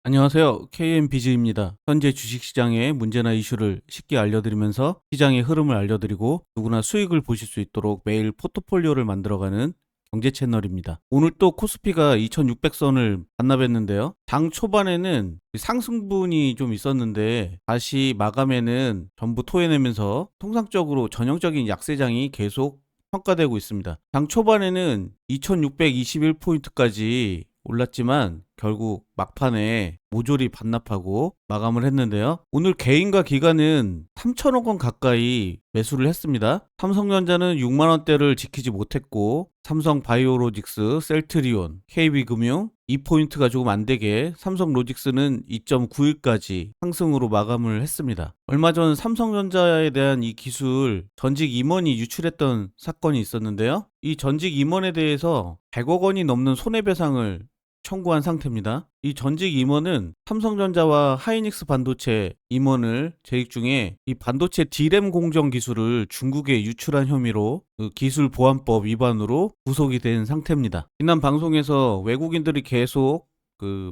안녕하세요. KM비즈입니다. 현재 주식시장의 문제나 이슈를 쉽게 알려드리면서 시장의 흐름을 알려드리고 누구나 수익을 보실 수 있도록 매일 포트폴리오를 만들어가는 경제 채널입니다. 오늘 또 코스피가 2600선을 반납했는데요. 장 초반에는 상승분이 좀 있었는데 다시 마감에는 전부 토해내면서 통상적으로 전형적인 약세장이 계속 평가되고 있습니다. 장 초반에는 2621포인트까지 올랐지만 결국 막판에 모조리 반납하고 마감을 했는데요. 오늘 개인과 기관은 3천억 원 가까이 매수를 했습니다. 삼성전자는 6만 원대를 지키지 못했고 삼성바이오로직스, 셀트리온, KB금융 2포인트가 조금 안 되게 삼성로직스는 2.91까지 상승으로 마감을 했습니다. 얼마 전 삼성전자에 대한 이 기술 전직 임원이 유출했던 사건이 있었는데요. 이 전직 임원에 대해서 100억 원이 넘는 손해배상을 청구한 상태입니다. 이 전직 임원은 삼성전자와 하이닉스 반도체 임원을 재직 중에 이 반도체 D램 공정 기술을 중국에 유출한 혐의로 그 기술보안법 위반으로 구속이 된 상태입니다. 지난 방송에서 외국인들이 계속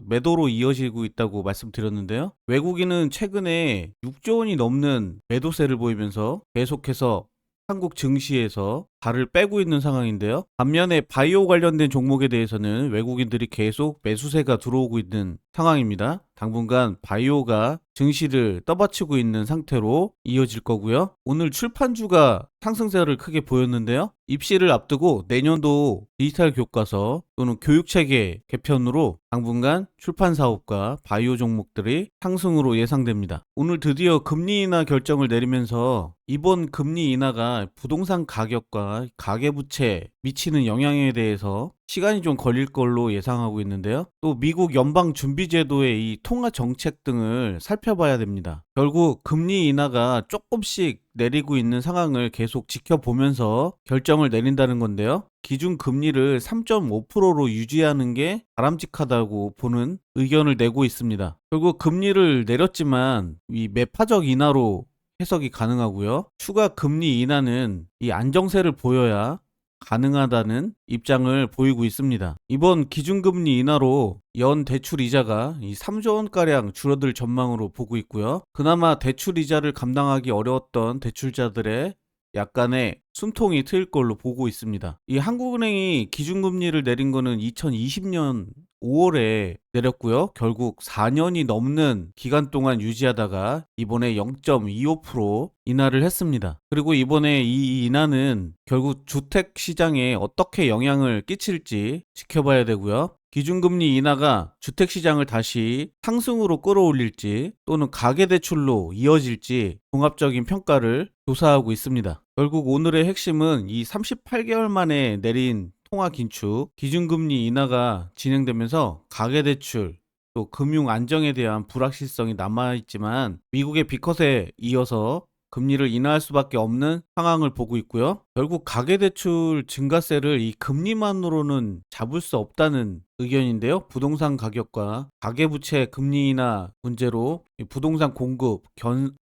매도로 이어지고 있다고 말씀드렸는데요. 외국인은 최근에 6조 원이 넘는 매도세를 보이면서 계속해서 한국 증시에서 발을 빼고 있는 상황인데요. 반면에 바이오 관련된 종목에 대해서는 외국인들이 계속 매수세가 들어오고 있는 상황입니다. 당분간 바이오가 증시를 떠받치고 있는 상태로 이어질 거고요. 오늘 출판주가 상승세를 크게 보였는데요. 입시를 앞두고 내년도 디지털 교과서 또는 교육체계 개편으로 당분간 출판 사업과 바이오 종목들이 상승으로 예상됩니다. 오늘 드디어 금리 인하 결정을 내리면서 이번 금리 인하가 부동산 가격과 가계부채 미치는 영향에 대해서 시간이 좀 걸릴 걸로 예상하고 있는데요. 또 미국 연방준비제도의 이 통화 정책 등을 살펴봐야 됩니다. 결국 금리 인하가 조금씩 내리고 있는 상황을 계속 지켜보면서 결정을 내린다는 건데요. 기준 금리를 3.5%로 유지하는 게 바람직하다고 보는 의견을 내고 있습니다. 결국 금리를 내렸지만 이 매파적 인하로 해석이 가능하고요. 추가 금리 인하는 이 안정세를 보여야 가능하다는 입장을 보이고 있습니다. 이번 기준금리 인하로 연 대출 이자가 이 3조 원가량 줄어들 전망으로 보고 있고요. 그나마 대출 이자를 감당하기 어려웠던 대출자들의 약간의 숨통이 트일 걸로 보고 있습니다. 이 한국은행이 기준금리를 내린 거는 2020년 5월에 내렸고요. 결국 4년이 넘는 기간 동안 유지하다가 이번에 0.25% 인하를 했습니다. 그리고 이번에 이 인하는 결국 주택 시장에 어떻게 영향을 끼칠지 지켜봐야 되고요. 기준금리 인하가 주택시장을 다시 상승으로 끌어올릴지 또는 가계대출로 이어질지 종합적인 평가를 조사하고 있습니다. 결국 오늘의 핵심은 이 38개월 만에 내린 통화긴축, 기준금리 인하가 진행되면서 가계대출, 또 금융 안정에 대한 불확실성이 남아있지만 미국의 빅컷에 이어서 금리를 인하할 수밖에 없는 상황을 보고 있고요. 결국 가계대출 증가세를 이 금리만으로는 잡을 수 없다는 의견인데요. 부동산 가격과 가계부채 금리 인하 문제로 이 부동산 공급,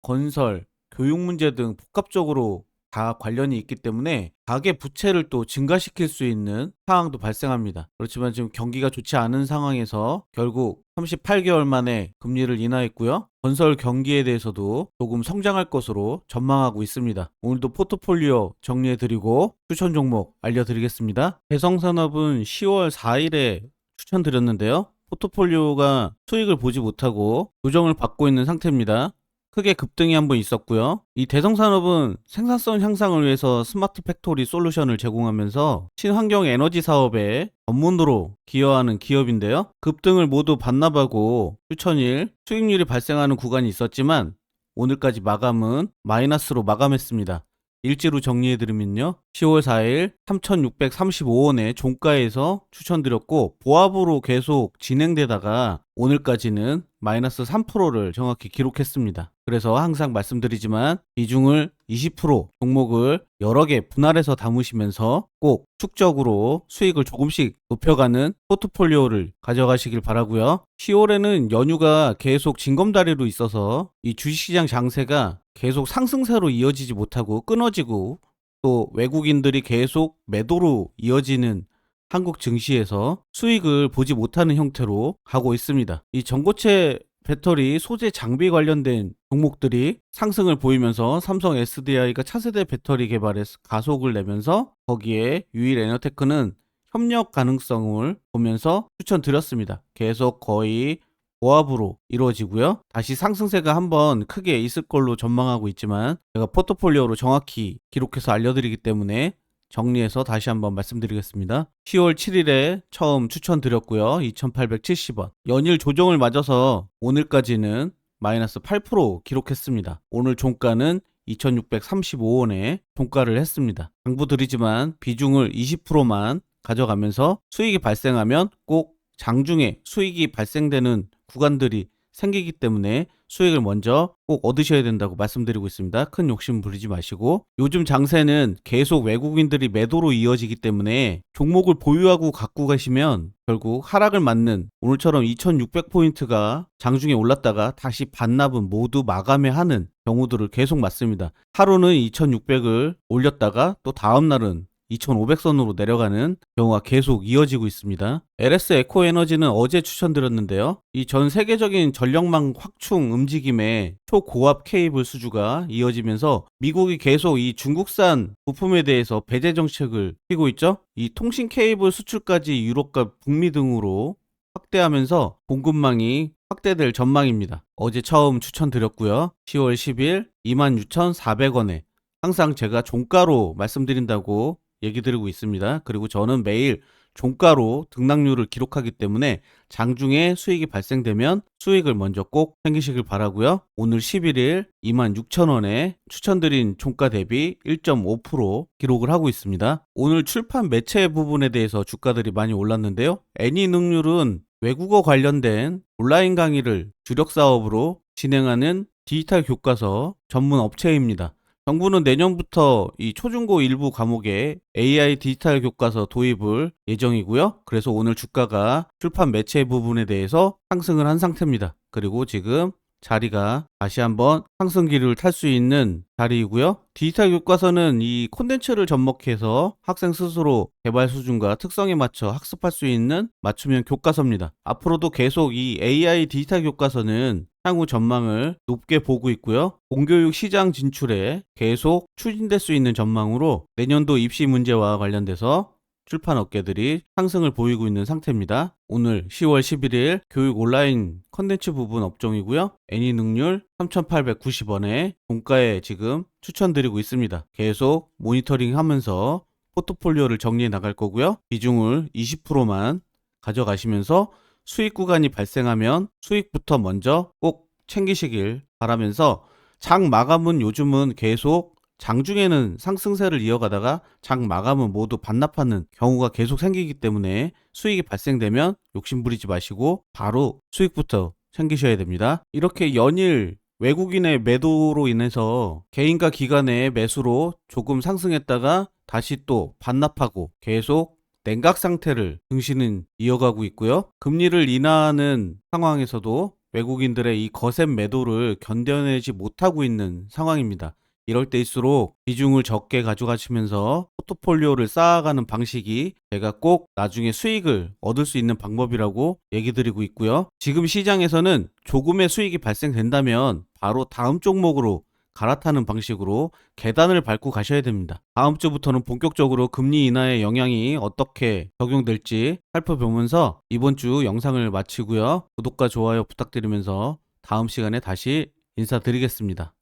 건설, 교육 문제 등 복합적으로 다 관련이 있기 때문에 가계 부채를 또 증가시킬 수 있는 상황도 발생합니다. 그렇지만 지금 경기가 좋지 않은 상황에서 결국 38개월 만에 금리를 인하했고요. 건설 경기에 대해서도 조금 성장할 것으로 전망하고 있습니다. 오늘도 포트폴리오 정리해드리고 추천 종목 알려드리겠습니다. 대성산업은 10월 4일에 추천드렸는데요. 포트폴리오가 수익을 보지 못하고 조정을 받고 있는 상태입니다. 크게 급등이 한번 있었고요. 이 대성산업은 생산성 향상을 위해서 스마트 팩토리 솔루션을 제공하면서 친환경 에너지 사업에 전문으로 기여하는 기업인데요. 급등을 모두 반납하고 추천일 수익률이 발생하는 구간이 있었지만 오늘까지 마감은 마이너스로 마감했습니다. 일지로 정리해드리면요. 10월 4일 3,635원의 종가에서 추천드렸고 보합으로 계속 진행되다가 오늘까지는 마이너스 3%를 정확히 기록했습니다. 그래서 항상 말씀드리지만 비중을 20% 종목을 여러 개 분할해서 담으시면서 꼭 축적으로 수익을 조금씩 높여가는 포트폴리오를 가져가시길 바라고요. 10월에는 연휴가 계속 징검다리로 있어서 이 주식시장 장세가 계속 상승세로 이어지지 못하고 끊어지고 또 외국인들이 계속 매도로 이어지는 한국 증시에서 수익을 보지 못하는 형태로 가고 있습니다. 이 전고체 배터리 소재 장비 관련된 종목들이 상승을 보이면서 삼성 SDI가 차세대 배터리 개발에 가속을 내면서 거기에 유일에너테크는 협력 가능성을 보면서 추천드렸습니다. 계속 거의 보합으로 이루어지고요. 다시 상승세가 한번 크게 있을 걸로 전망하고 있지만 제가 포트폴리오로 정확히 기록해서 알려드리기 때문에 정리해서 다시 한번 말씀드리겠습니다. 10월 7일에 처음 추천드렸고요. 2870원. 연일 조정을 맞아서 오늘까지는 마이너스 8% 기록했습니다. 오늘 종가는 2635원에 종가를 했습니다. 당부드리지만 비중을 20%만 가져가면서 수익이 발생하면 꼭 장중에 수익이 발생되는 구간들이 생기기 때문에 수익을 먼저 꼭 얻으셔야 된다고 말씀드리고 있습니다. 큰 욕심 부리지 마시고, 요즘 장세는 계속 외국인들이 매도로 이어지기 때문에 종목을 보유하고 갖고 가시면 결국 하락을 맞는, 오늘처럼 2600포인트가 장중에 올랐다가 다시 반납은 모두 마감해 하는 경우들을 계속 맞습니다. 하루는 2600을 올렸다가 또 다음날은 2500선으로 내려가는 경우가 계속 이어지고 있습니다. LS 에코에너지는 어제 추천드렸는데요. 이 전 세계적인 전력망 확충 움직임에 초고압 케이블 수주가 이어지면서 미국이 계속 이 중국산 부품에 대해서 배제 정책을 펴고 있죠. 이 통신 케이블 수출까지 유럽과 북미 등으로 확대하면서 공급망이 확대될 전망입니다. 어제 처음 추천드렸고요. 10월 10일 26,400원에 항상 제가 종가로 말씀드린다고 얘기 드리고 있습니다. 그리고 저는 매일 종가로 등락률을 기록하기 때문에 장중에 수익이 발생되면 수익을 먼저 꼭 챙기시길 바라고요. 오늘 11일 26,000원에 추천드린 종가 대비 1.5% 기록을 하고 있습니다. 오늘 출판 매체 부분에 대해서 주가들이 많이 올랐는데요. 애니능률은 외국어 관련된 온라인 강의를 주력 사업으로 진행하는 디지털 교과서 전문 업체입니다. 정부는 내년부터 이 초중고 일부 과목에 AI 디지털 교과서 도입을 예정이고요. 그래서 오늘 주가가 출판 매체 부분에 대해서 상승을 한 상태입니다. 그리고 지금 자리가 다시 한번 상승기를 탈 수 있는 자리이고요. 디지털 교과서는 이 콘텐츠를 접목해서 학생 스스로 개발 수준과 특성에 맞춰 학습할 수 있는 맞춤형 교과서입니다. 앞으로도 계속 이 AI 디지털 교과서는 향후 전망을 높게 보고 있고요. 공교육 시장 진출에 계속 추진될 수 있는 전망으로 내년도 입시 문제와 관련돼서 출판 업계들이 상승을 보이고 있는 상태입니다. 오늘 10월 11일 교육 온라인 컨텐츠 부분 업종이고요. 애니능률 3,890원에 종가에 지금 추천드리고 있습니다. 계속 모니터링 하면서 포트폴리오를 정리해 나갈 거고요. 비중을 20%만 가져가시면서 수익 구간이 발생하면 수익부터 먼저 꼭 챙기시길 바라면서, 장 마감은 요즘은 계속 장중에는 상승세를 이어가다가 장 마감은 모두 반납하는 경우가 계속 생기기 때문에 수익이 발생되면 욕심부리지 마시고 바로 수익부터 챙기셔야 됩니다. 이렇게 연일 외국인의 매도로 인해서 개인과 기관의 매수로 조금 상승했다가 다시 또 반납하고 계속 냉각 상태를 증시는 이어가고 있고요. 금리를 인하하는 상황에서도 외국인들의 이 거센 매도를 견뎌내지 못하고 있는 상황입니다. 이럴 때일수록 비중을 적게 가져가시면서 포트폴리오를 쌓아가는 방식이 제가 꼭 나중에 수익을 얻을 수 있는 방법이라고 얘기 드리고 있고요. 지금 시장에서는 조금의 수익이 발생된다면 바로 다음 종목으로 갈아타는 방식으로 계단을 밟고 가셔야 됩니다. 다음 주부터는 본격적으로 금리 인하의 영향이 어떻게 적용될지 살펴보면서 이번 주 영상을 마치고요. 구독과 좋아요 부탁드리면서 다음 시간에 다시 인사드리겠습니다.